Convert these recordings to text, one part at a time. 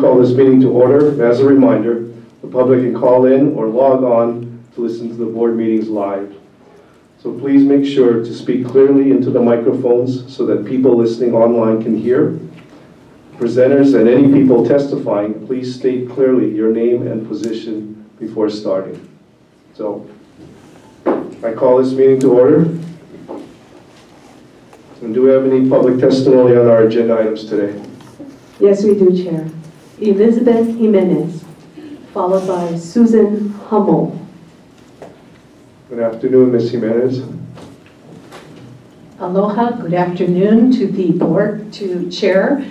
call this meeting to order. As a reminder, the public can call in or log on to listen to the board meetings live. So please make sure to speak clearly into the microphones so that people listening online can hear. Presenters and any people testifying, please state clearly your name and position before starting. So, I call this meeting to order. And do we have any public testimony on our agenda items today? Yes, we do, Chair. Elizabeth Jimenez, followed by Susan Hummel. Good afternoon, Ms. Jimenez. Aloha, good afternoon to the board, to Chair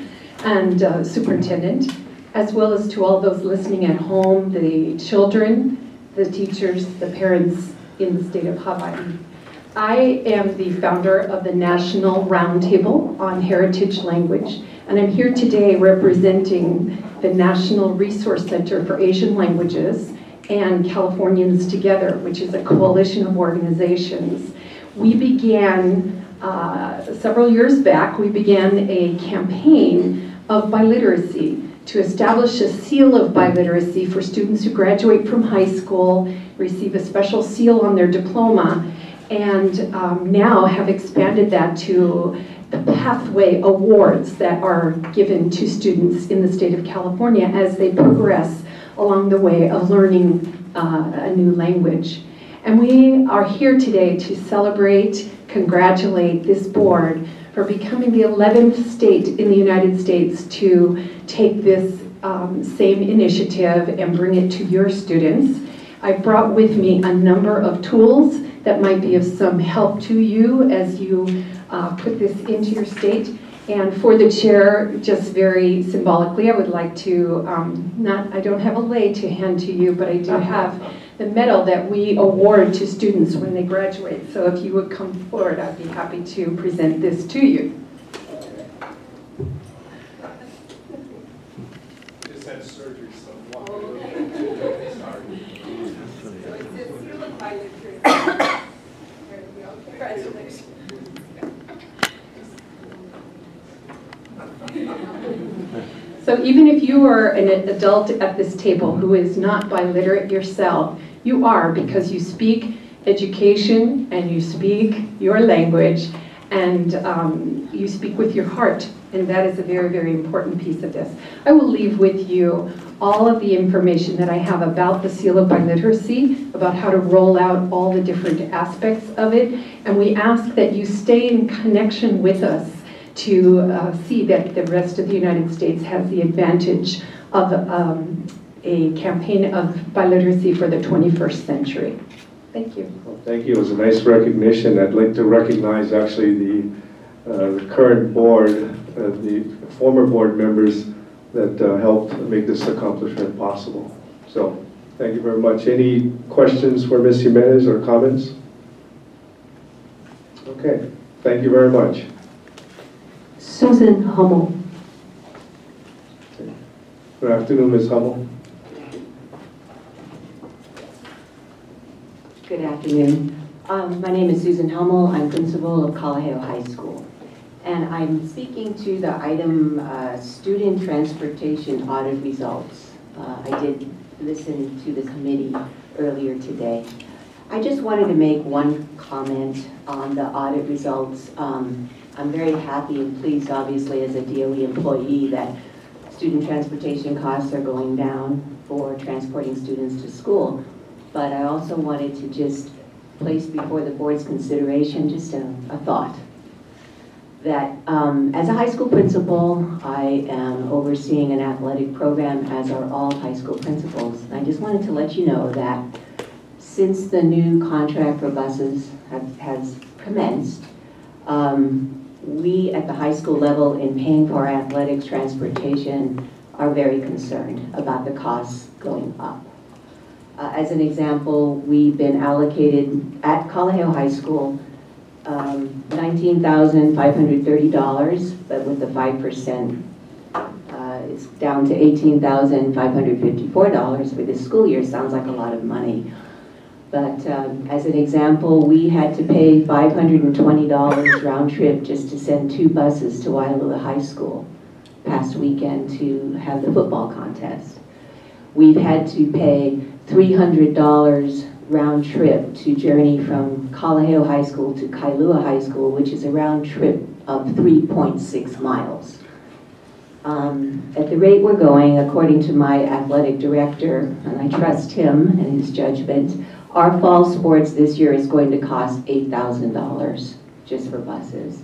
and Superintendent, as well as to all those listening at home, the children, the teachers, the parents in the state of Hawaii. I am the founder of the National Roundtable on Heritage Language, and I'm here today representing the National Resource Center for Asian Languages and Californians Together, which is a coalition of organizations. We began, several years back, we began a campaign of biliteracy to establish a seal of biliteracy for students who graduate from high school, receive a special seal on their diploma, and now have expanded that to the Pathway Awards that are given to students in the state of California as they progress along the way of learning a new language. And we are here today to celebrate, congratulate this board for becoming the 11th state in the United States to take this same initiative and bring it to your students. I brought with me a number of tools that might be of some help to you as you put this into your state. And for the chair, just very symbolically, I would like to, I don't have a lei to hand to you, but I do have the medal that we award to students when they graduate. So if you would come forward, I'd be happy to present this to you. Just had surgery, so Congratulations. So even if you are an adult at this table who is not biliterate yourself, you are, because you speak education and you speak your language and you speak with your heart, and that is a very, very important piece of this. I will leave with you all of the information that I have about the Seal of Biliteracy, about how to roll out all the different aspects of it, and we ask that you stay in connection with us to see that the rest of the United States has the advantage of a campaign of biliteracy for the 21st century. Thank you. Well, thank you. It was a nice recognition. I'd like to recognize actually the current board, the former board members that helped make this accomplishment possible. So, thank you very much. Any questions for Ms. Jimenez or comments? Okay, thank you very much. Susan Hummel. Good afternoon, Ms. Hummel. Good afternoon. My name is Susan Hummel. I'm principal of Kalaheo High School. And I'm speaking to the item student transportation audit results. I did listen to the committee earlier today. I just wanted to make one comment on the audit results. I'm very happy and pleased, obviously, as a DOE employee, that student transportation costs are going down for transporting students to school. But I also wanted to just place before the board's consideration just a thought. That as a high school principal, I am overseeing an athletic program, as are all high school principals. And I just wanted to let you know that since the new contract for buses has commenced, we at the high school level in paying for our athletics transportation are very concerned about the costs going up. As an example, we've been allocated at Kalaheo High School $19,530, but with the 5%, it's down to $18,554 for this school year. Sounds like a lot of money. But as an example, we had to pay $520 round trip just to send 2 buses to Waialua High School. past weekend to have the football contest. We've had to pay $300 round trip to journey from Kalaheo High School to Kailua High School, which is a round trip of 3.6 miles. At the rate we're going, according to my athletic director, and I trust him and his judgment, our fall sports this year is going to cost $8,000 just for buses.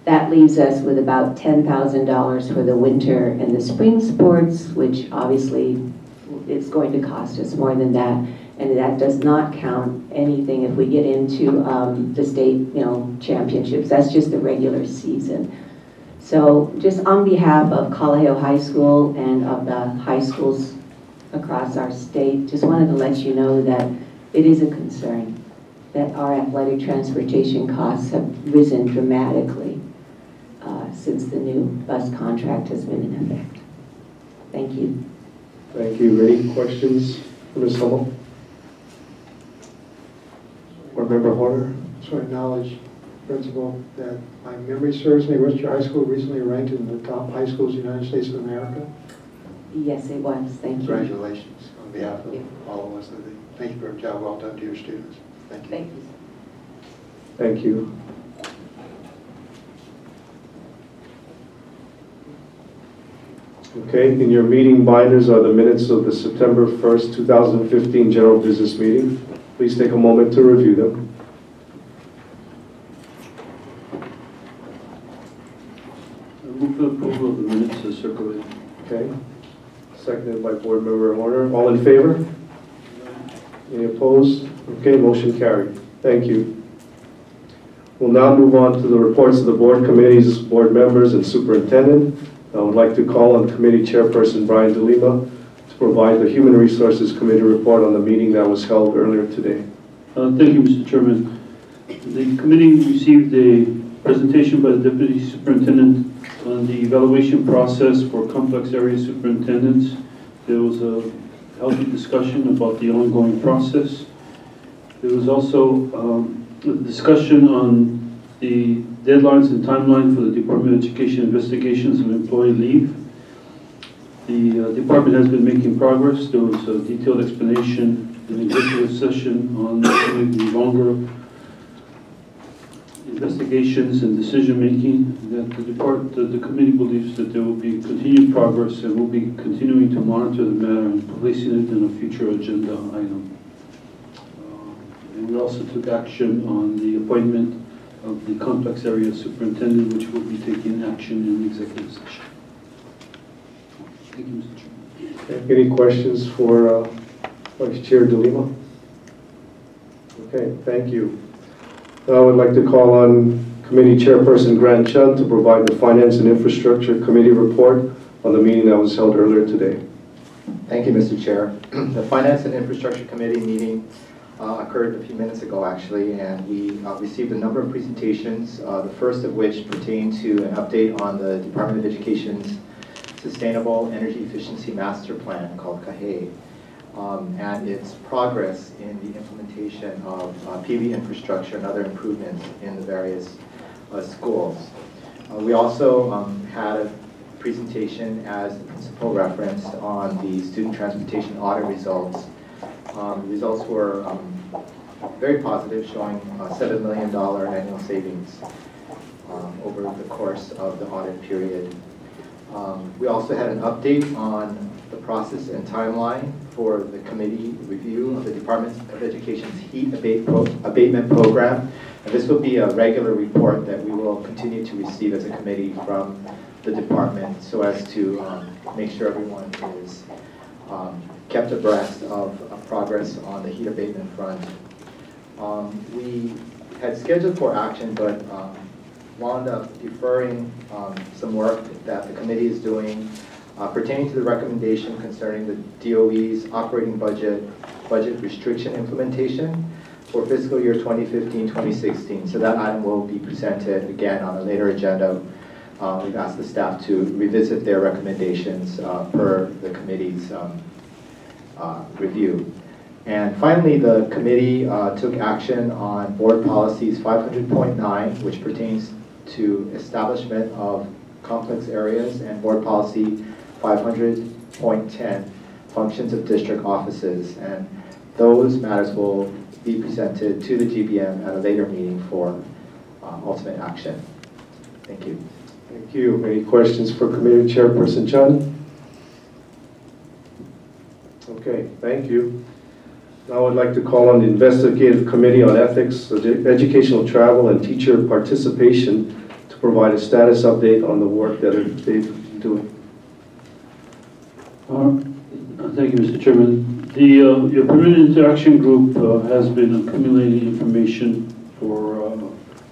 That leaves us with about $10,000 for the winter and the spring sports, which obviously it's going to cost us more than that. And that does not count anything if we get into the state, championships. That's just the regular season. So just on behalf of Kalaheo High School and of the high schools across our state, just wanted to let you know that it is a concern that our athletic transportation costs have risen dramatically since the new bus contract has been in effect. Thank you. Thank you. Any questions for Ms. Hummel? Board Member Horner? So I acknowledge, Principal, that my memory serves me, Worcester High School recently ranked in the top high schools in the United States of America. Yes, it was. Thank you. Congratulations on behalf of all of us. Thank you for a job well done to your students. Thank you. Thank you. Thank you. Okay, in your meeting binders are the minutes of the September 1st, 2015 general business meeting. Please take a moment to review them. I move for approval of the minutes as circulated. Okay. Seconded by Board Member Horner. All in favor? Any opposed? Okay, motion carried. Thank you. We'll now move on to the reports of the board committees, board members, and superintendent. I would like to call on Committee Chairperson Brian DeLima to provide the Human Resources Committee report on the meeting that was held earlier today. Thank you, Mr. Chairman. The committee received a presentation by the Deputy Superintendent on the evaluation process for complex area superintendents. There was a healthy discussion about the ongoing process. There was also a discussion on the deadlines and timeline for the Department of Education investigations of employee leave. The department has been making progress. There was a detailed explanation in the executive session on the longer investigations and decision making. That the committee believes that there will be continued progress and will be continuing to monitor the matter and placing it in a future agenda item. And we also took action on the appointment of the complex area superintendent, which will be taking action in the executive session. Thank you, Mr. Chairman. Okay, any questions for Vice Chair DeLima? Okay, thank you. Now I would like to call on Committee Chairperson Grant Chun to provide the Finance and Infrastructure Committee report on the meeting that was held earlier today. Thank you, Mr. Chair. The Finance and Infrastructure Committee meeting occurred a few minutes ago, actually, and we received a number of presentations, the first of which pertained to an update on the Department of Education's Sustainable Energy Efficiency Master Plan, called CAHE, and its progress in the implementation of PV infrastructure and other improvements in the various schools. We also had a presentation, as the principal referenced, on the student transportation audit results. Results were very positive, showing $7 million annual savings over the course of the audit period. We also had an update on the process and timeline for the committee review of the Department of Education's heat abatement program. And this will be a regular report that we will continue to receive as a committee from the department, so as to make sure everyone is kept abreast of progress on the heat abatement front. We had scheduled for action, but wound up deferring some work that the committee is doing pertaining to the recommendation concerning the DOE's operating budget restriction implementation for fiscal year 2015-2016. So that item will be presented again on a later agenda. We've asked the staff to revisit their recommendations per the committee's review. And finally, the committee took action on board policies 500.9, which pertains to establishment of complex areas, and Board Policy 500.10, functions of district offices. And those matters will be presented to the GBM at a later meeting for ultimate action. Thank you. Thank you. Any questions for Committee Chairperson Chun? Okay, thank you. Now I'd like to call on the Investigative Committee on Ethics, Educational Travel, and Teacher Participation to provide a status update on the work that they've been doing. Thank you, Mr. Chairman. Your permanent interaction group has been accumulating information for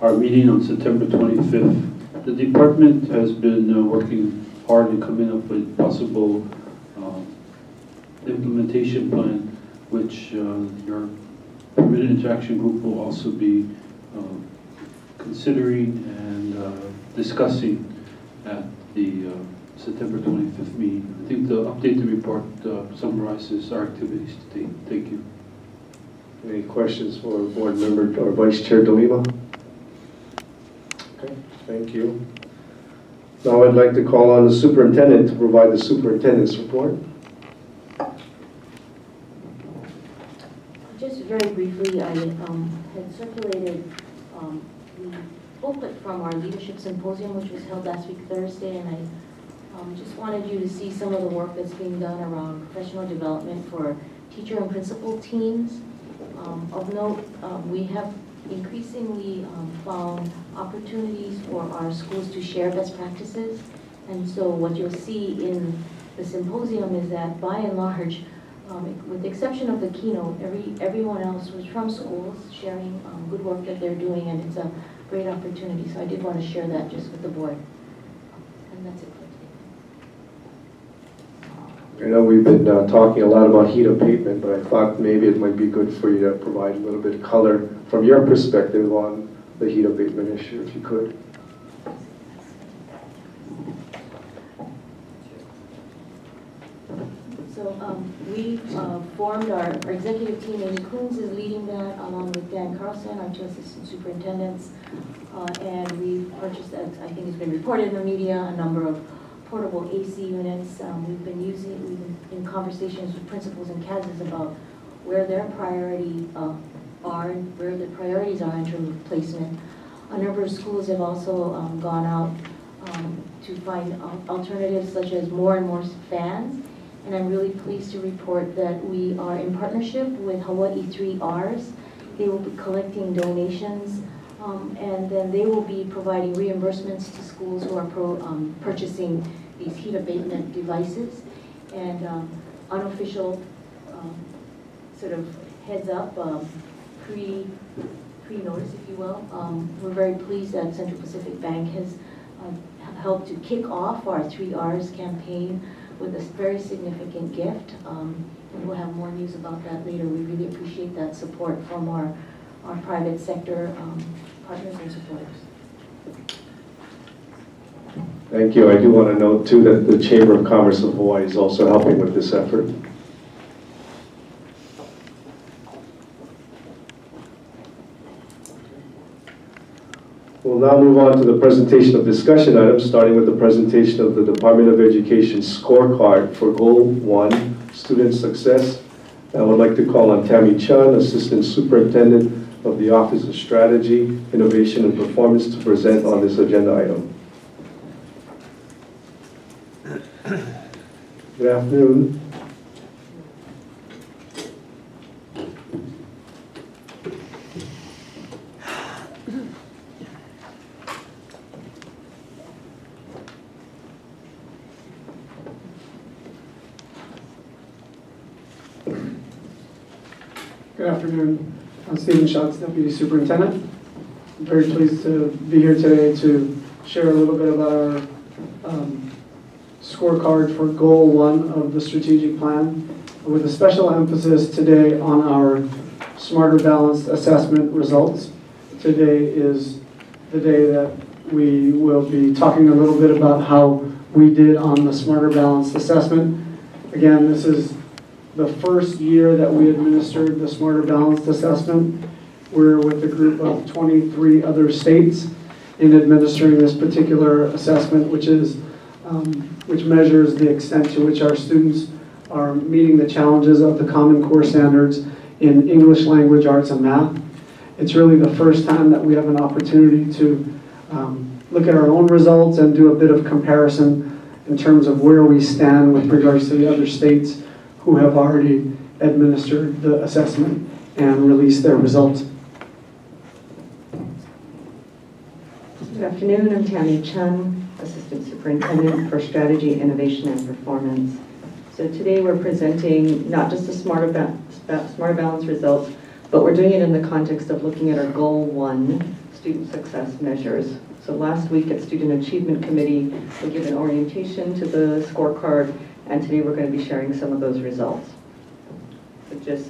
our meeting on September 25th. The department has been working hard in coming up with possible implementation plan, which your permanent interaction group will also be considering and discussing at the September 25th meeting. I think the updated report summarizes our activities to date. Thank you. Any questions for Board Member or Vice Chair De Lima? Okay, thank you. Now I'd like to call on the Superintendent to provide the Superintendent's report. Just very briefly, I had circulated the booklet from our Leadership Symposium, which was held last week Thursday, and I just wanted you to see some of the work that's being done around professional development for teacher and principal teams. Of note, we have increasingly found opportunities for our schools to share best practices. And so what you'll see in the symposium is that by and large, with the exception of the keynote, everyone else was from schools sharing good work that they're doing, and it's a great opportunity. So I did want to share that just with the board. And that's it for today. I know we've been talking a lot about heat abatement, but I thought maybe it might be good for you to provide a little bit of color from your perspective on the heat abatement issue, if you could. So we formed our executive team. Amy Coons is leading that, along with Dan Carlson, our two assistant superintendents. And we've purchased, as I think has been reported in the media, a number of portable AC units. We've been in conversations with principals and CASs about where their priorities are, where the priorities are in terms of placement. A number of schools have also gone out to find alternatives, such as more and more fans. And I'm really pleased to report that we are in partnership with Hawaii 3Rs. They will be collecting donations, and then they will be providing reimbursements to schools who are purchasing these heat abatement devices. And unofficial sort of heads up, pre-notice, if you will. We're very pleased that Central Pacific Bank has helped to kick off our 3Rs campaign with a very significant gift. And we'll have more news about that later. We really appreciate that support from our private sector partners and supporters. Thank you. I do want to note, too, that the Chamber of Commerce of Hawaii is also helping with this effort. We'll now move on to the presentation of discussion items, starting with the presentation of the Department of Education scorecard for Goal 1, Student Success. I would like to call on Tammy Chun, Assistant Superintendent of the Office of Strategy, Innovation, and Performance, to present on this agenda item. Good afternoon. Good afternoon. I'm Stephen Schatz, Deputy Superintendent. I'm very pleased to be here today to share a little bit about our scorecard for Goal 1 of the strategic plan, with a special emphasis today on our Smarter Balanced Assessment results. Today is the day that we will be talking a little bit about how we did on the Smarter Balanced Assessment. Again, this is the first year that we administered the Smarter Balanced Assessment. We're with a group of 23 other states, in administering this particular assessment, which measures the extent to which our students are meeting the challenges of the Common Core standards in English language, arts, and math. It's really the first time that we have an opportunity to look at our own results and do a bit of comparison in terms of where we stand with regards to the other states who have already administered the assessment and released their results. Good afternoon, I'm Tammy Chun, Assistant Superintendent for Strategy, Innovation, and Performance. So today we're presenting not just the Smarter Balance results, but we're doing it in the context of looking at our Goal 1 student success measures. So last week at Student Achievement Committee, we gave an orientation to the scorecard, and today we're going to be sharing some of those results. So this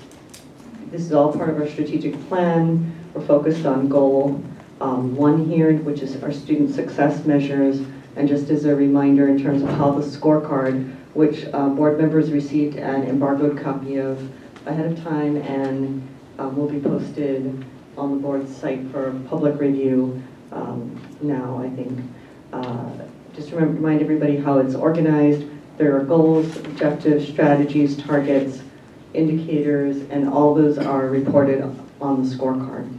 is all part of our strategic plan. We're focused on Goal 1 here, which is our student success measures. And just as a reminder in terms of how the scorecard, which board members received an embargoed copy of ahead of time and will be posted on the board's site for public review now, I think. Just to remind everybody how it's organized. There are goals, objectives, strategies, targets, indicators, and all those are reported on the scorecard.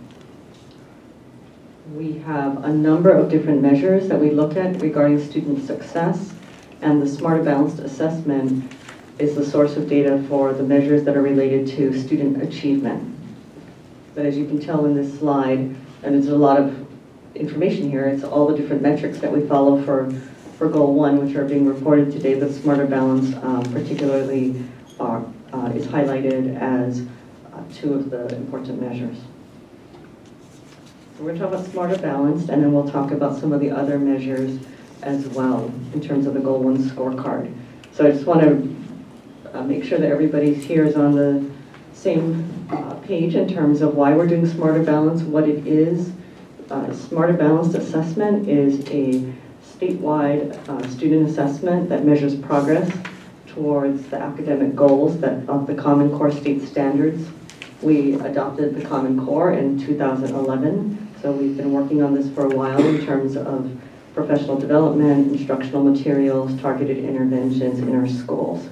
We have a number of different measures that we look at regarding student success, and the Smarter Balanced assessment is the source of data for the measures that are related to student achievement. But as you can tell in this slide, and there's a lot of information here, it's all the different metrics that we follow for Goal 1, which are being reported today, but Smarter Balance particularly is highlighted as two of the important measures. So we're going to talk about Smarter Balanced, and then we'll talk about some of the other measures as well in terms of the Goal 1 scorecard. So I just want to make sure that everybody here is on the same page in terms of why we're doing Smarter Balance, what it is. Smarter Balanced assessment is a statewide student assessment that measures progress towards the academic goals of the Common Core state standards. We adopted the Common Core in 2011, so we've been working on this for a while in terms of professional development, instructional materials, targeted interventions in our schools.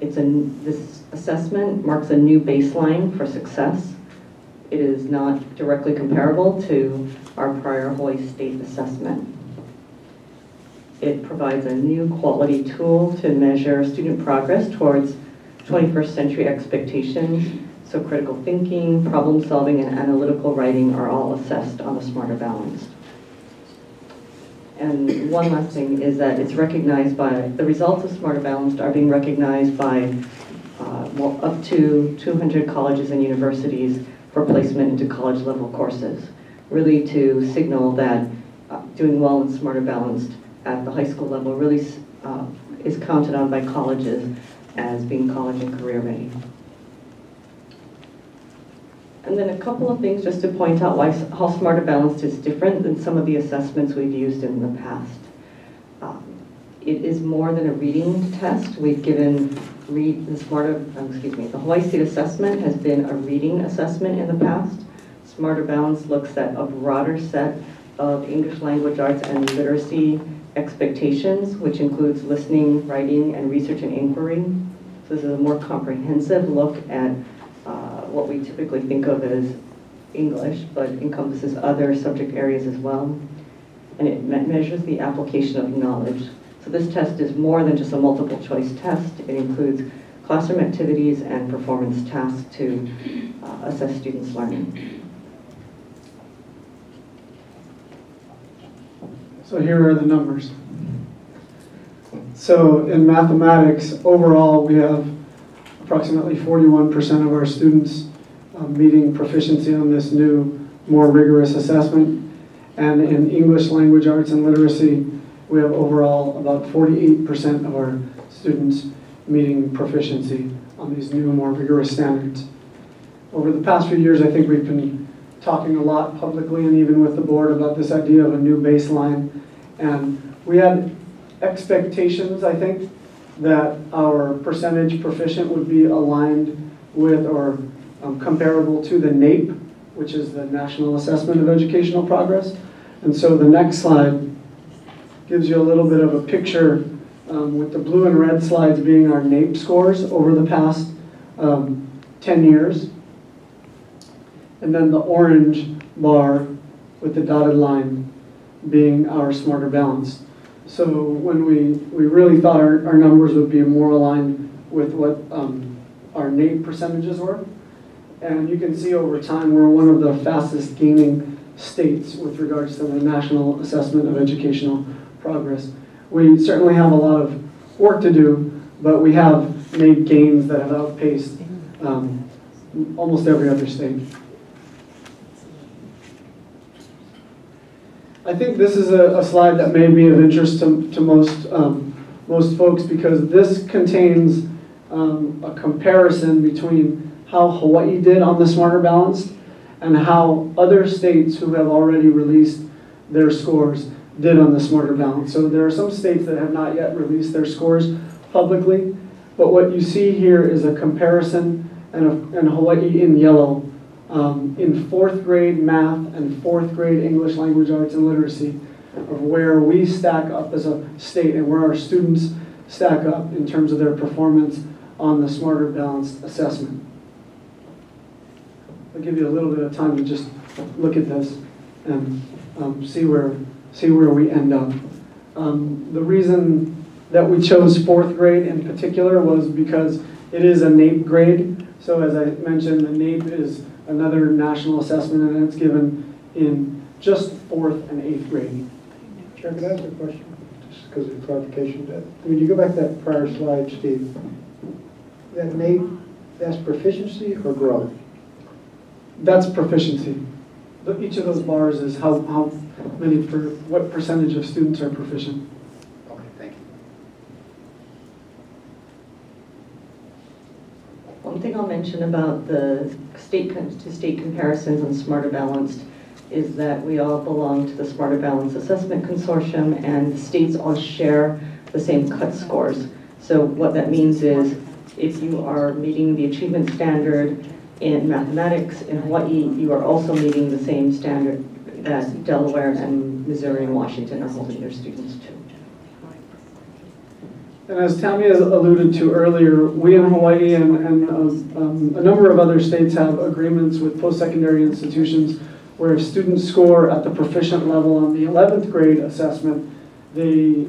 This assessment marks a new baseline for success. It is not directly comparable to our prior Hawaii State assessment. It provides a new quality tool to measure student progress towards 21st century expectations. So critical thinking, problem solving, and analytical writing are all assessed on the Smarter Balanced. And one last thing is that it's recognized by, the results of Smarter Balanced are being recognized by up to 200 colleges and universities for placement into college level courses, really to signal that doing well in Smarter Balanced at the high school level really is counted on by colleges as being college and career ready. And then a couple of things just to point out how Smarter Balanced is different than some of the assessments we've used in the past. It is more than a reading test. We've given the Hawaii State assessment has been a reading assessment in the past. Smarter Balanced looks at a broader set of English language arts and literacy expectations, which includes listening, writing, and research and inquiry. So this is a more comprehensive look at what we typically think of as English, but encompasses other subject areas as well. And it measures the application of knowledge. So this test is more than just a multiple choice test. It includes classroom activities and performance tasks to assess students' learning. So here are the numbers. So in mathematics, overall, we have approximately 41% of our students meeting proficiency on this new, more rigorous assessment. And in English language arts and literacy, we have overall about 48% of our students meeting proficiency on these new, more rigorous standards. Over the past few years, I think we've been talking a lot publicly and even with the board about this idea of a new baseline. And we had expectations, I think, that our percentage proficient would be aligned with or comparable to the NAEP, which is the National Assessment of Educational Progress. And so the next slide gives you a little bit of a picture with the blue and red slides being our NAEP scores over the past 10 years. And then the orange bar with the dotted line being our Smarter Balanced. So when we really thought our numbers would be more aligned with what our NAEP percentages were. And you can see over time we're one of the fastest gaining states with regards to the National Assessment of Educational Progress. We certainly have a lot of work to do, but we have made gains that have outpaced almost every other state. I think this is a slide that may be of interest to most folks because this contains a comparison between how Hawaii did on the Smarter Balanced and how other states who have already released their scores did on the Smarter Balanced. So there are some states that have not yet released their scores publicly, but what you see here is a comparison and Hawaii in yellow in 4th grade math and 4th grade English language arts and literacy of where we stack up as a state and where our students stack up in terms of their performance on the Smarter Balanced assessment. I'll give you a little bit of time to just look at this and see where we end up. The reason that we chose 4th grade in particular was because it is a NAEP grade. So as I mentioned, the NAEP is another national assessment and it's given in just 4th and 8th grade. Chair, can I ask a question? Just because of clarification. When you go back to that prior slide, Steve, that NAEP, that's proficiency or growth? That's proficiency. Each of those bars is how many, what percentage of students are proficient. Okay, thank you. One thing I'll mention about the state-to-state comparisons on Smarter Balanced is that we all belong to the Smarter Balanced Assessment Consortium and the states all share the same cut scores. So what that means is if you are meeting the achievement standard in mathematics in Hawaii, you are also meeting the same standard that Delaware and Missouri and Washington are holding their students to. And as Tammy has alluded to earlier, we in Hawaii and a number of other states have agreements with post-secondary institutions where if students score at the proficient level on the 11th grade assessment, they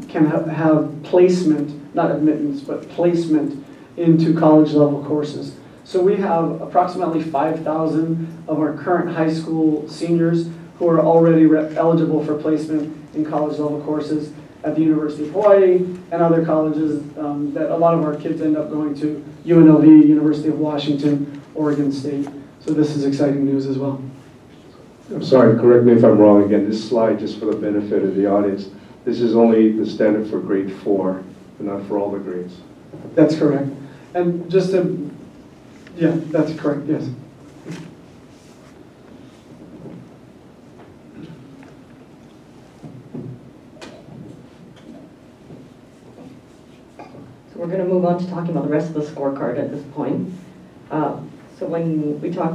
can have placement, not admittance, but placement into college level courses. So we have approximately 5,000 of our current high school seniors who are already eligible for placement in college level courses at the University of Hawaii and other colleges that a lot of our kids end up going to, UNLV, University of Washington, Oregon State. So this is exciting news as well. I'm sorry, correct me if I'm wrong again. This slide, just for the benefit of the audience, this is only the standard for grade 4, but not for all the grades. That's correct. And just to, yeah, that's correct, yes. So we're going to move on to talking about the rest of the scorecard at this point.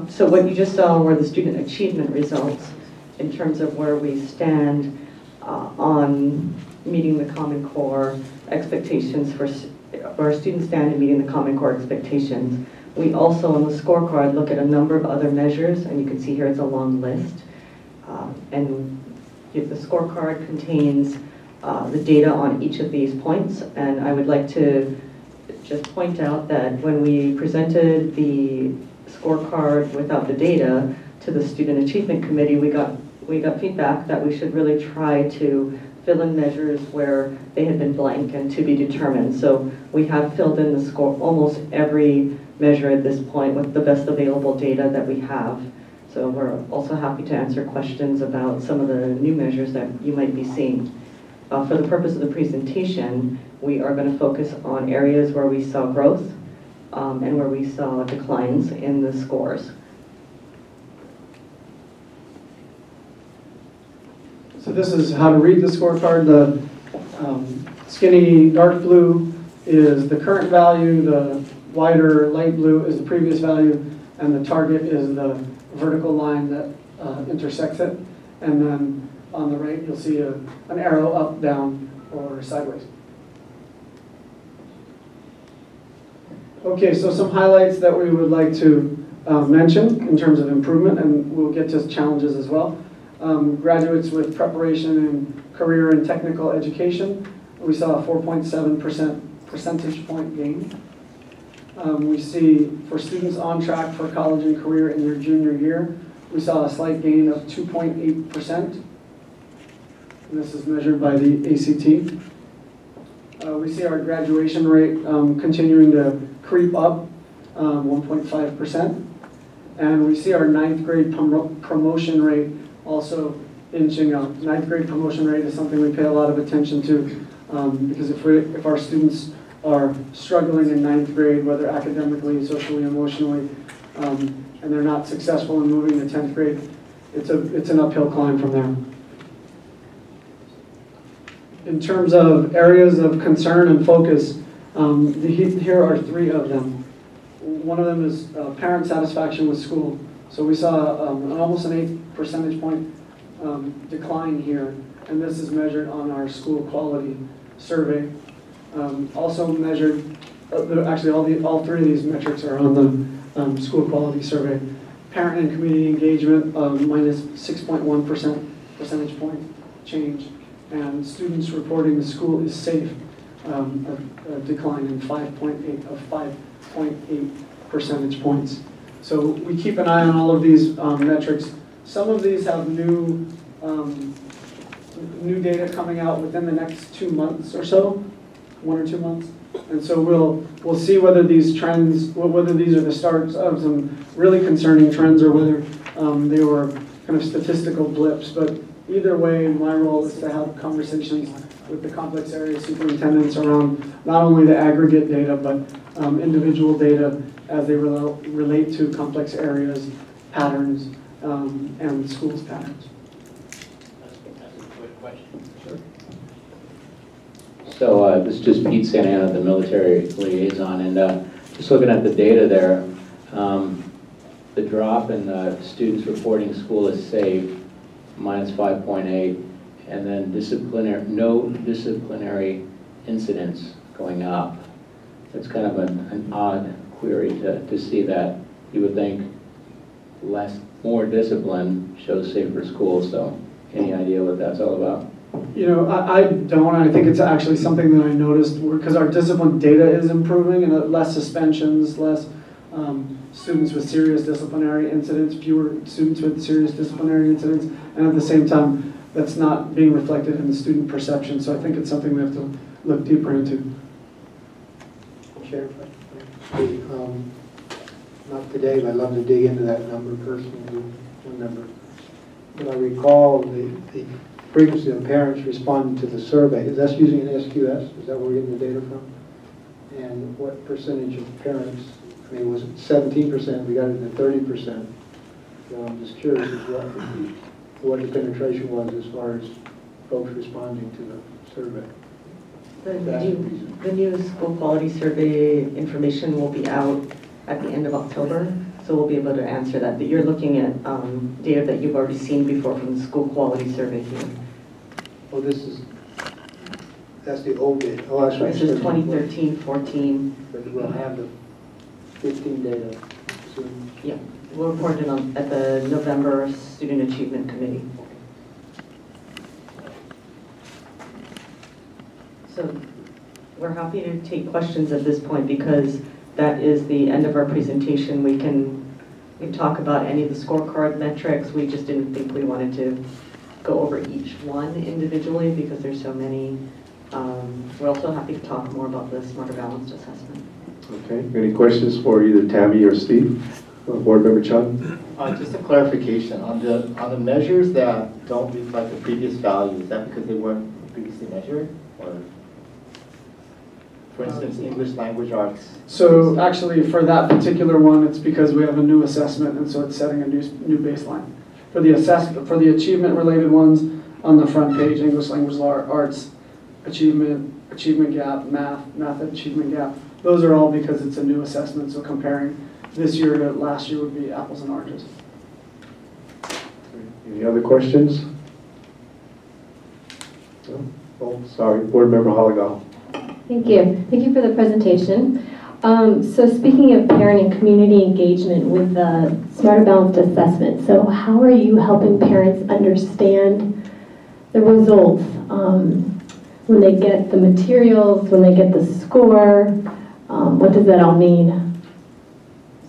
So what you just saw were the student achievement results in terms of where we stand on meeting the Common Core expectations for our students stand in meeting the Common Core expectations. We also on the scorecard look at a number of other measures, and you can see here it's a long list. And the scorecard contains the data on each of these points, and I would like to just point out that when we presented the scorecard without the data to the Student Achievement Committee, we got feedback that we should really try to fill in measures where they had been blank and to be determined. So we have filled in the score, almost every measure at this point with the best available data that we have. So we're also happy to answer questions about some of the new measures that you might be seeing. For the purpose of the presentation, we are going to focus on areas where we saw growth and where we saw declines in the scores. So this is how to read the scorecard. The skinny dark blue is the current value, the wider light blue is the previous value, and the target is the vertical line that intersects it. And then on the right, you'll see an arrow up, down, or sideways. Okay, so some highlights that we would like to mention in terms of improvement, and we'll get to challenges as well. Graduates with preparation in career and technical education, we saw a 4.7% percentage point gain. We see for students on track for college and career in their junior year, we saw a slight gain of 2.8%. This is measured by the ACT. We see our graduation rate continuing to creep up, 1.5%. And we see our ninth grade promotion rate also inching up. Ninth grade promotion rate is something we pay a lot of attention to because if our students are struggling in ninth grade, whether academically, socially, emotionally, and they're not successful in moving to 10th grade, it's an uphill climb from there. In terms of areas of concern and focus, here are 3 of them. One of them is parent satisfaction with school. So we saw almost an 8 percentage point decline here, and this is measured on our school quality survey. Also measured, actually all 3 of these metrics are on the school quality survey. Parent and community engagement, minus 6.1% percentage point change. And students reporting the school is safe, a decline in 5.8 percentage points. So we keep an eye on all of these metrics. Some of these have new data coming out within the next 2 months or so, 1 or 2 months. And so we'll see whether these trends, whether these are the starts of some really concerning trends or whether they were kind of statistical blips. But either way, my role is to have conversations with the complex area superintendents around not only the aggregate data, but individual data as they relate to complex areas, patterns, and schools' patterns. That's a quick question. Sure. So this is just Pete Santana, the military liaison, and just looking at the data there, the drop in students reporting school is safe, minus 5.8, and then no disciplinary incidents going up. It's kind of an odd query to see that. You would think more discipline shows safer schools, so any idea what that's all about? You know, I don't. I think it's actually something that I noticed because our discipline data is improving and less suspensions, less students with serious disciplinary incidents, fewer students with serious disciplinary incidents, and at the same time, that's not being reflected in the student perception. So I think it's something we have to look deeper into. Chair, not today, but I'd love to dig into that number personally, one number. But I recall the frequency of parents responding to the survey. Is that using an SQS? Is that where we're getting the data from? And what percentage of parents, I mean, was it 17%? We got it to 30%. So I'm just curious as what the penetration was as far as folks responding to the survey. The new school quality survey information will be out at the end of October, so we'll be able to answer that. But you're looking at data that you've already seen before from the school quality survey here. Oh, that's the old data. Oh, that's right. This is 2013-14. But we'll have the 15 data soon. Yeah, we'll report it at the November Student Achievement Committee. So we're happy to take questions at this point because that is the end of our presentation. We can talk about any of the scorecard metrics. We just didn't think we wanted to go over each one individually because there's so many. We're also happy to talk more about the Smarter Balanced Assessment. Okay, any questions for either Tammy or Steve? Board Member Chun? Just a clarification, on the measures that don't reflect the previous value, is that because they weren't previously measured? Or, for instance, English language arts? So actually for that particular one, it's because we have a new assessment and so it's setting a new baseline. For the achievement related ones on the front page, English language arts, achievement gap, math achievement gap, those are all because it's a new assessment, so comparing this year to last year would be apples and oranges. Any other questions? No? Oh, sorry, Board Member Halagal. Thank you. Thank you for the presentation. So speaking of parent and community engagement with the Smarter Balanced Assessment, so how are you helping parents understand the results when they get the materials, when they get the score? What does that all mean?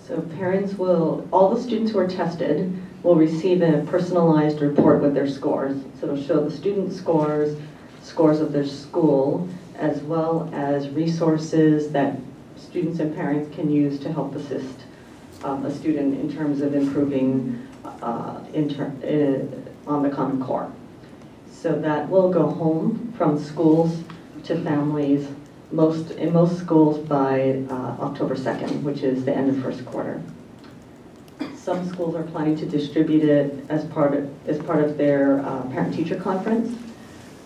So parents will, all the students who are tested will receive a personalized report with their scores. So it'll show the student scores, scores of their school, as well as resources that students and parents can use to help assist a student in terms of improving on the Common Core. So that will go home from schools to families in most schools by October 2nd, which is the end of first quarter. Some schools are planning to distribute it as part of their parent-teacher conference,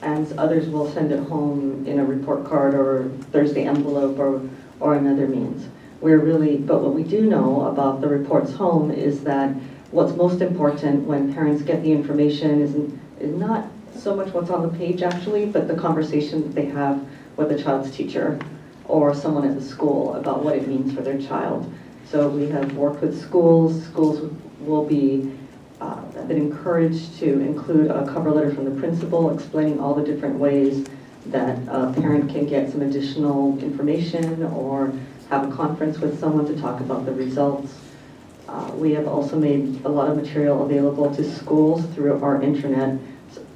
and others will send it home in a report card or Thursday envelope or another means. But what we do know about the reports home is that what's most important when parents get the information is not so much what's on the page actually, but the conversation that they have with the child's teacher or someone at the school about what it means for their child. So we have worked with schools. Schools will be have been encouraged to include a cover letter from the principal explaining all the different ways that a parent can get some additional information or have a conference with someone to talk about the results. We have also made a lot of material available to schools through our intranet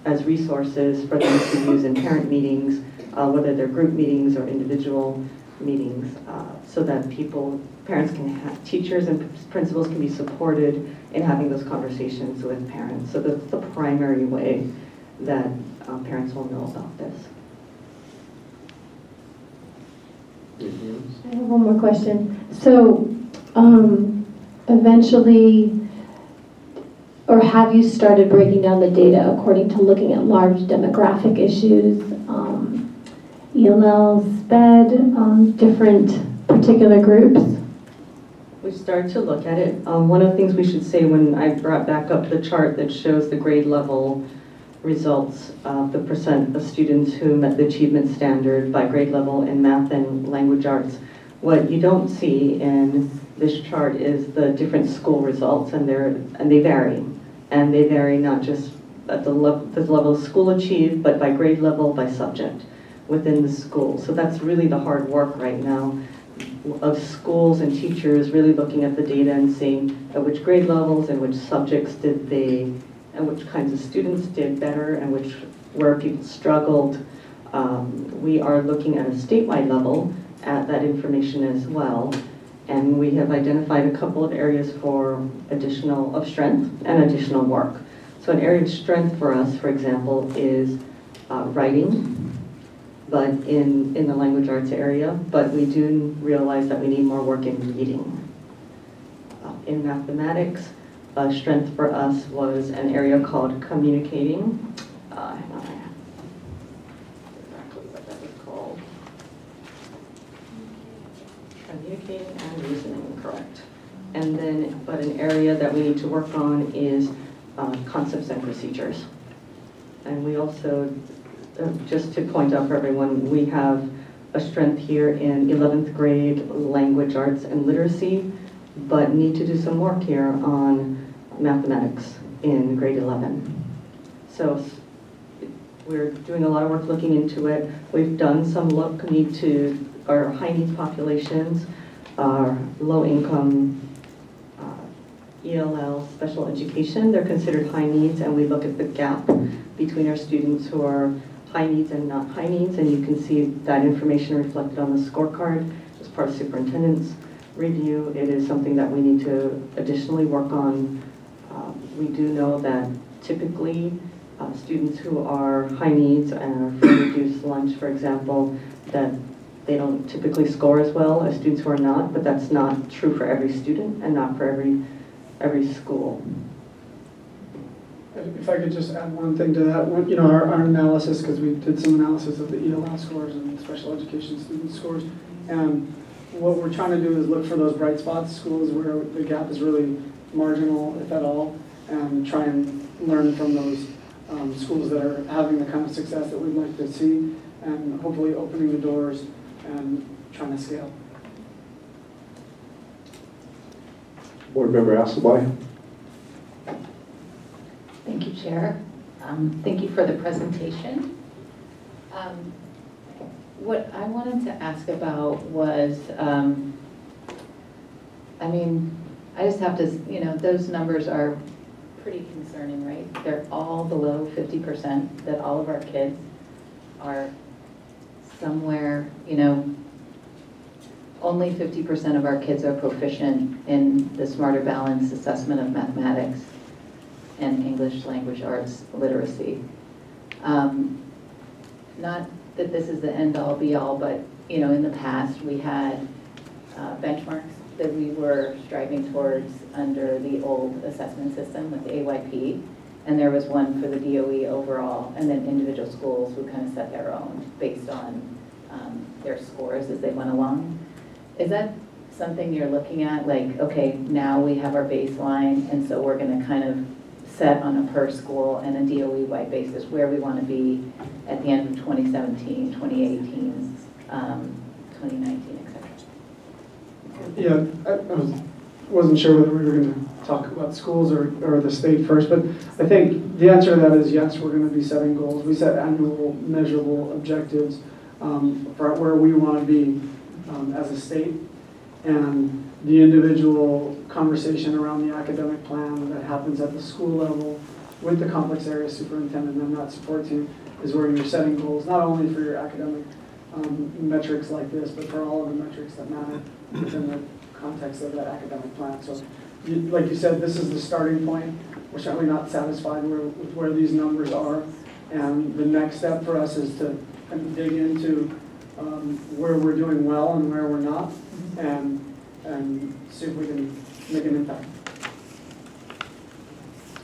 as resources for them to use in parent meetings, whether they're group meetings or individual meetings, so that parents can have, teachers and principals can be supported in having those conversations with parents. So that's the primary way that parents will know about this. I have one more question. So eventually, or have you started breaking down the data according to looking at large demographic issues, ELL, SPED, different particular groups? We started to look at it. One of the things we should say when I brought back up the chart that shows the grade level results, the percent of students who met the achievement standard by grade level in math and language arts. What you don't see in this chart is the different school results, and they vary. And they vary not just at the level of school achieved, but by grade level, by subject within the school. So that's really the hard work right now of schools and teachers really looking at the data and seeing at which grade levels and which subjects did they, and which kinds of students did better and where people struggled. We are looking at a statewide level at that information as well. And we have identified a couple of areas for additional strength and additional work. So an area of strength for us, for example, is writing, but in the language arts area, but we do realize that we need more work in reading. In mathematics, strength for us was an area called communicating. Hang on, I have exactly what that was called. Communicating and reasoning, correct. And then, but an area that we need to work on is concepts and procedures. And we also, just to point out for everyone, we have a strength here in 11th grade language arts and literacy, but need to do some work here on mathematics in grade 11. So we're doing a lot of work looking into it. We've done some look into our high needs populations, our low income ELL special education. They're considered high needs, and we look at the gap between our students who are high needs and not high needs, and you can see that information reflected on the scorecard as part of superintendent's review. It is something that we need to additionally work on. We do know that typically students who are high needs and are free reduced lunch, for example, that they don't typically score as well as students who are not, but that's not true for every student and not for every school. If I could just add one thing to that, our analysis, because we did some analysis of the ELL scores and special education student scores, and what we're trying to do is look for those bright spots, schools where the gap is really marginal, if at all, and try and learn from those schools that are having the kind of success that we'd like to see, and hopefully opening the doors and trying to scale. Board Member Asselby. Thank you, Chair. Thank you for the presentation. What I wanted to ask about was, I mean, I just have to, you know, those numbers are pretty concerning, right? They're all below 50%, that all of our kids are somewhere, you know, only 50% of our kids are proficient in the Smarter Balance assessment of mathematics and English language arts literacy. Not that this is the end-all be-all, but you know, in the past we had benchmarks that we were striving towards under the old assessment system with the AYP, and there was one for the DOE overall, and then individual schools would kind of set their own based on their scores as they went along. Is that something you're looking at? Like, okay, now we have our baseline, and so we're going to kind of set on a per school and a DOE-wide basis where we want to be at the end of 2017, 2018, 2019, et cetera. Yeah, I wasn't sure whether we were going to talk about schools or the state first, but I think the answer to that is yes, we're going to be setting goals. We set annual measurable objectives for where we want to be as a state, and the individual conversation around the academic plan that happens at the school level with the complex area superintendent and that support team is where you're setting goals, not only for your academic metrics like this, but for all of the metrics that matter within the context of that academic plan. So, like you said, this is the starting point. We're certainly not satisfied with where these numbers are, and the next step for us is to kind of dig into where we're doing well and where we're not, and see if we can make an impact.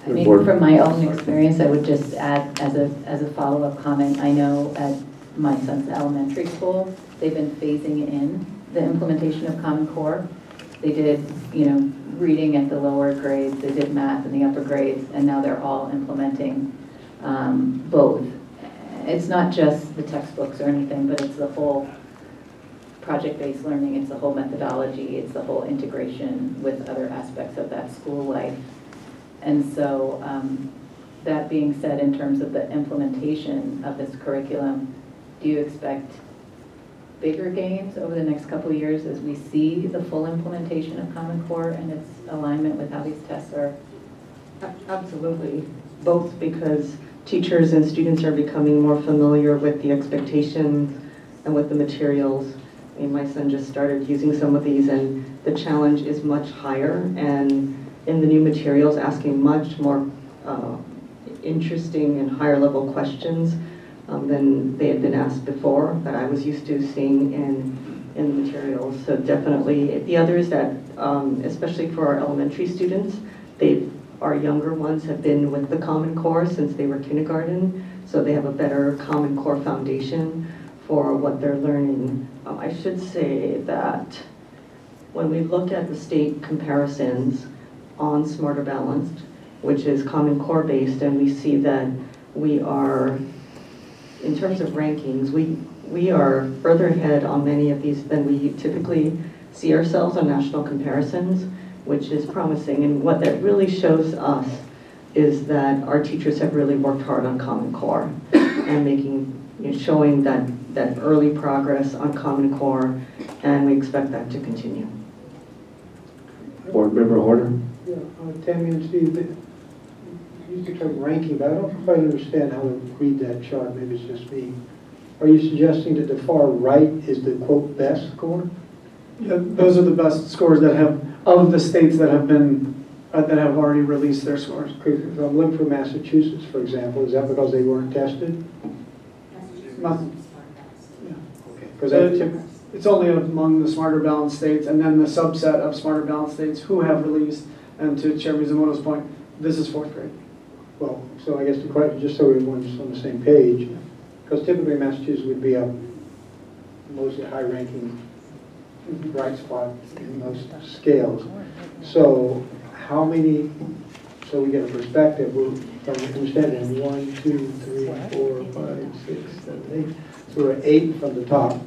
I mean, from my own experience, I would just add as a follow-up comment, I know at my son's elementary school, they've been phasing in the implementation of Common Core. They did, you know, reading at the lower grades, they did math in the upper grades, and now they're all implementing both. It's not just the textbooks or anything, but it's the whole project-based learning, it's the whole methodology, it's the whole integration with other aspects of that school life. And so that being said, in terms of the implementation of this curriculum, do you expect bigger gains over the next couple of years as we see the full implementation of Common Core and its alignment with how these tests are? Absolutely, both because teachers and students are becoming more familiar with the expectations and with the materials. I mean, my son just started using some of these, and the challenge is much higher, and in the new materials asking much more interesting and higher level questions than they had been asked before that I was used to seeing in the materials. So definitely. The other is that, especially for our elementary students, our younger ones have been with the Common Core since they were kindergarten, so they have a better Common Core foundation for what they're learning. I should say that when we look at the state comparisons on Smarter Balanced, which is Common Core based, and we see that we are, in terms of rankings, we are further ahead on many of these than we typically see ourselves on national comparisons, which is promising. And what that really shows us is that our teachers have really worked hard on Common Core and showing that early progress on Common Core, and we expect that to continue. Board Member Horner. Yeah, Tammy and Steve, you used the term ranking, but I don't quite understand how to read that chart. Maybe it's just me. Are you suggesting that the far right is the, quote, best score? Yeah, those are the best scores that have, of the states that have been, that have already released their scores. If I'm looking for Massachusetts, for example, is that because they weren't tested? Yeah. It's only among the Smarter Balanced states, and then the subset of Smarter Balanced states who have released, and to Chair Mizumoto's point, this is 4th grade. Well, so I guess the question, just so everyone's on the same page, because typically Massachusetts would be a mostly high-ranking bright spot in most scales. So how many, so we get a perspective. If I'm understanding, 1, 2, 3, 4, 5, 6, 7, 8. So we're at 8 from the top.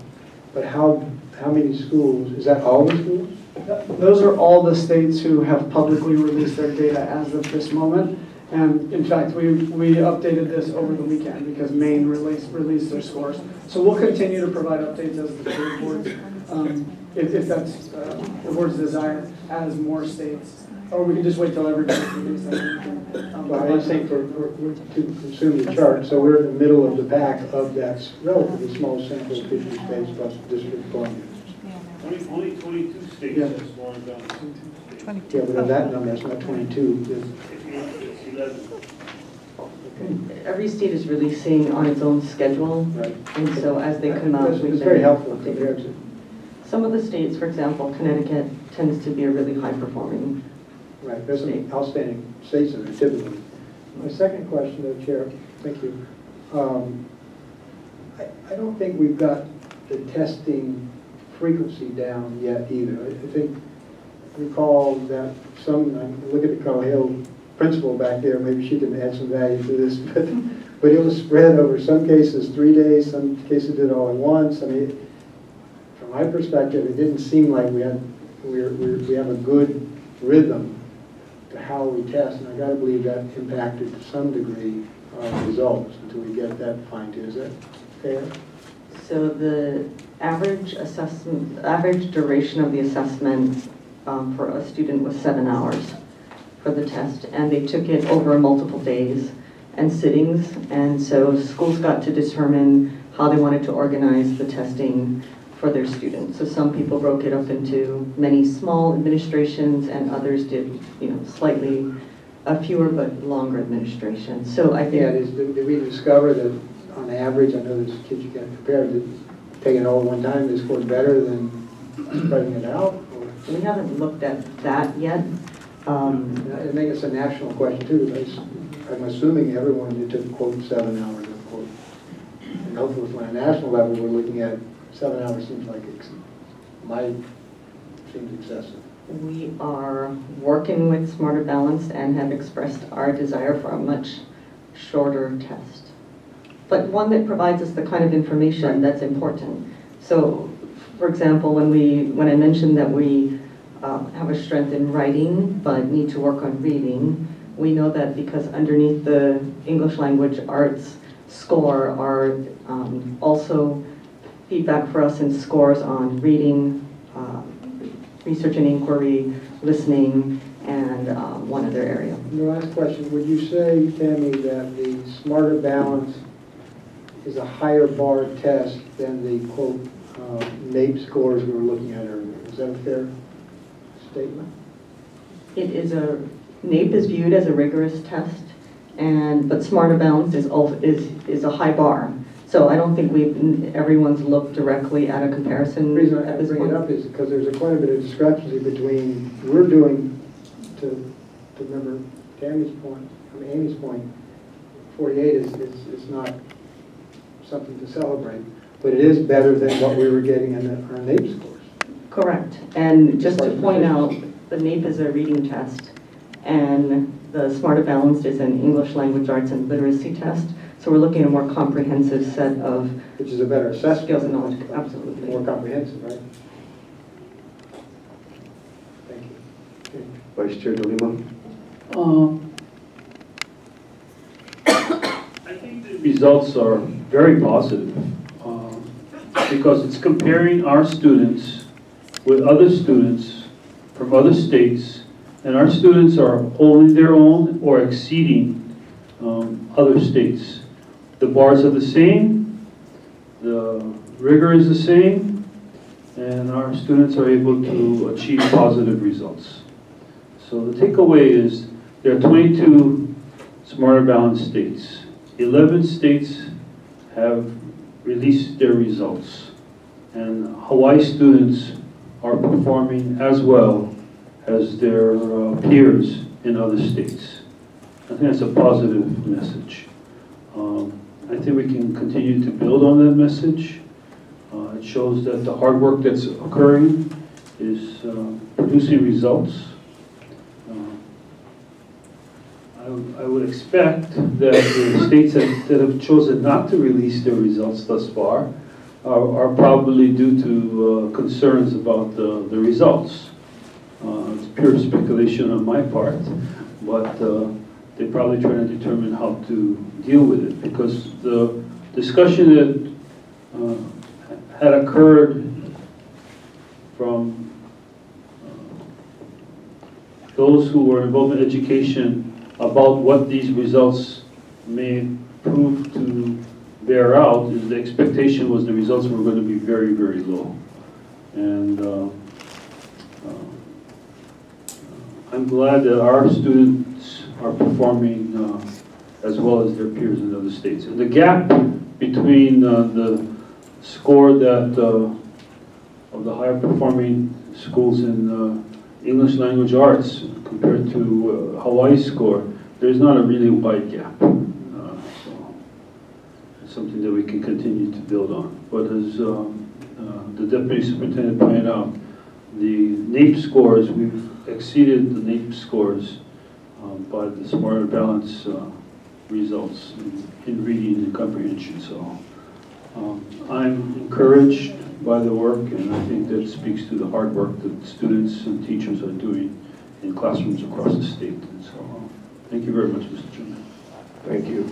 But how many schools? Is that all the schools? Those are all the states who have publicly released their data as of this moment. And in fact, we updated this over the weekend because Maine released their scores. So we'll continue to provide updates as the state boards, if that's the board's desire, as more states. Or we can just wait till everybody releases that. Well, I think to consume the chart, so we're in the middle of the pack of that relatively small sample of 50 states plus the District of Columbia. Only 22 states Yeah. have sworn down. Yeah, but on that number, it's not 22. It's 11. Every state is releasing on its own schedule, Right. and so as they come out, we It's can very helpful update. compared to. Some of the states, for example, Connecticut tends to be a really high-performing. Right, there's some outstanding states that are typically. My second question, though, Chair, thank you. I don't think we've got the testing frequency down yet either. I think, recall that look at the Carl principal back there, maybe she can add some value to this, but it was spread over some cases 3 days, some cases did it all at once. I mean, from my perspective, it didn't seem like we have a good rhythm to how we test, and I got to believe that impacted to some degree our results until we get that fine-tuned. Is that fair? So the average duration of the assessment for a student was 7 hours for the test, and they took it over multiple days and sittings, and so schools got to determine how they wanted to organize the testing for their students. So some people broke it up into many small administrations, and others did, slightly fewer but longer administrations. So I think. Yeah, did we discover that on average, I know there's kids you can't compare, that taking it all at one time, they scored better than spreading it out? Or? We haven't looked at that yet. I think it's a national question too, because I'm assuming everyone who took, quote, 7 hours, quote. And hopefully on a national level, we're looking at 7 hours seems like seems excessive. We are working with Smarter Balanced and have expressed our desire for a much shorter test, but one that provides us the kind of information that's important. So, for example, when I mentioned that we have a strength in writing but need to work on reading, we know that because underneath the English language arts score are also feedback for us in scores on reading, research and inquiry, listening, and one other area. And the last question, would you say, Tammy, that the Smarter Balance is a higher bar test than the, quote, NAEP scores we were looking at earlier? Is that a fair statement? It is NAEP is viewed as a rigorous test, but Smarter Balance is a high bar. So I don't think everyone's looked directly at a comparison. The reason I at this bring point. it up is because there's quite a bit of discrepancy between we're doing, to remember Tammy's point, Amy's point, 48 is not something to celebrate, but it is better than what we were getting in our NAEP scores. Correct. And just to point out, the NAEP is a reading test, and the Smarter Balanced is an English language arts and literacy test. So we're looking at a more comprehensive set of which is a better assessment. Skills and knowledge, absolutely. More comprehensive, right? Thank you. Okay. Vice Chair De Lima. I think the results are very positive because it's comparing our students with other students from other states, and our students are holding their own or exceeding other states. The bars are the same, the rigor is the same, and our students are able to achieve positive results. So the takeaway is there are 22 Smarter Balanced states. 11 states have released their results, and Hawaii students are performing as well as their peers in other states. I think that's a positive message. I think we can continue to build on that message. It shows that the hard work that's occurring is producing results. I would expect that the states that have chosen not to release their results thus far are probably due to concerns about the results. It's pure speculation on my part, but they're probably trying to determine how to deal with it, because the discussion that had occurred from those who were involved in education about what these results may prove to bear out is the expectation was the results were going to be very, very low. And I'm glad that our students are performing as well as their peers in other states. And the gap between the score that of the higher performing schools in English language arts compared to Hawaii's score, there's not a really wide gap. So it's something that we can continue to build on. But as the Deputy Superintendent pointed out, the NAEP scores, we've exceeded the NAEP scores by the Smarter Balance results in reading and comprehension. So I'm encouraged by the work, and I think that speaks to the hard work that students and teachers are doing in classrooms across the state. And so thank you very much, Mr. Chairman. Thank you.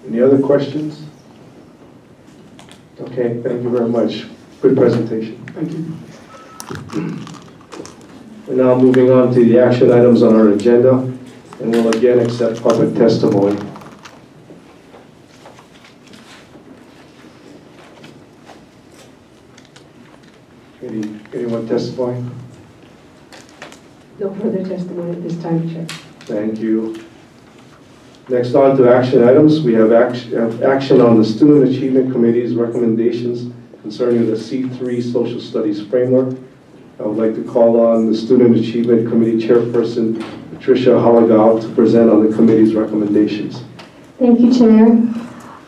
Any other questions? Okay, thank you very much. Good presentation. Thank you. We're now moving on to the action items on our agenda, and we'll again accept public testimony. Anyone testifying? No further testimony at this time, Chair. Thank you. Next on to action items. We have action on the Student Achievement Committee's recommendations concerning the C3 Social Studies Framework. I would like to call on the Student Achievement Committee Chairperson, Patricia Halagao, to present on the committee's recommendations. Thank you, Chair.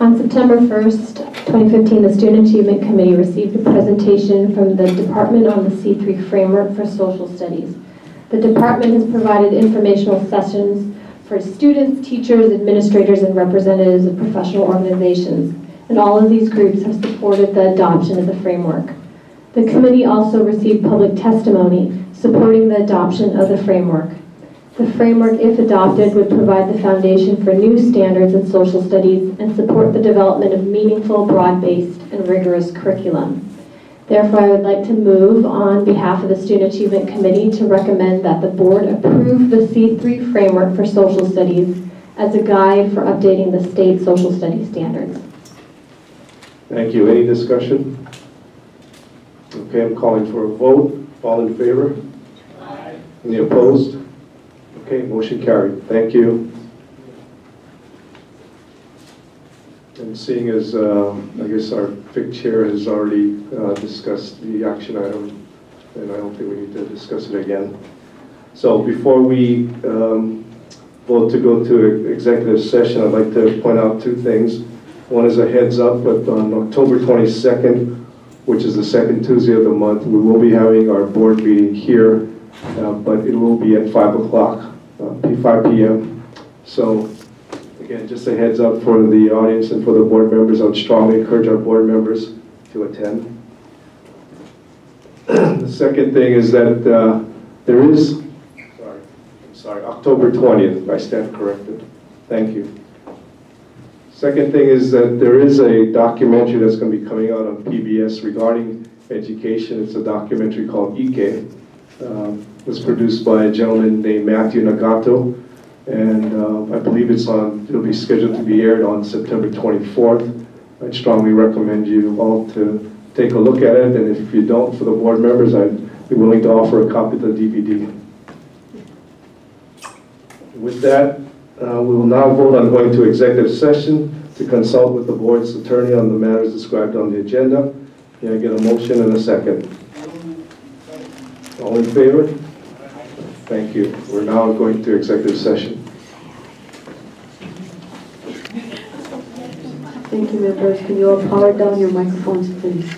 On September 1st, 2015, the Student Achievement Committee received a presentation from the Department on the C3 Framework for Social Studies. The department has provided informational sessions for students, teachers, administrators, and representatives of professional organizations, and all of these groups have supported the adoption of the framework. The committee also received public testimony supporting the adoption of the framework. The framework, if adopted, would provide the foundation for new standards in social studies and support the development of meaningful, broad-based, and rigorous curriculum. Therefore, I would like to move on behalf of the Student Achievement Committee to recommend that the board approve the C3 framework for social studies as a guide for updating the state social studies standards. Thank you. Any discussion? Okay, I'm calling for a vote. All in favor? Aye. Any opposed? Okay, motion carried. Thank you. And seeing as I guess our FIC chair has already discussed the action item, and I don't think we need to discuss it again. So before we vote to go to executive session, I'd like to point out two things. One is a heads up, but on October 22nd, which is the second Tuesday of the month, we will be having our board meeting here, but it will be at 5 o'clock. 5 p.m. So again, just a heads up for the audience and for the board members. I would strongly encourage our board members to attend. The second thing is that there is, October 20th, I stand corrected. Thank you. Second thing is that there is a documentary that's going to be coming out on PBS regarding education. It's a documentary called Ike. It was produced by a gentleman named Matthew Nagato, and I believe it'll be scheduled to be aired on September 24th. I'd strongly recommend you all to take a look at it, and if you don't, for the board members, I'd be willing to offer a copy of the DVD. With that, we will now vote on going to executive session to consult with the board's attorney on the matters described on the agenda. Can I get a motion and a second? All in favor? Thank you. We're now going to executive session. Thank you, members. Can you all power down your microphones, please?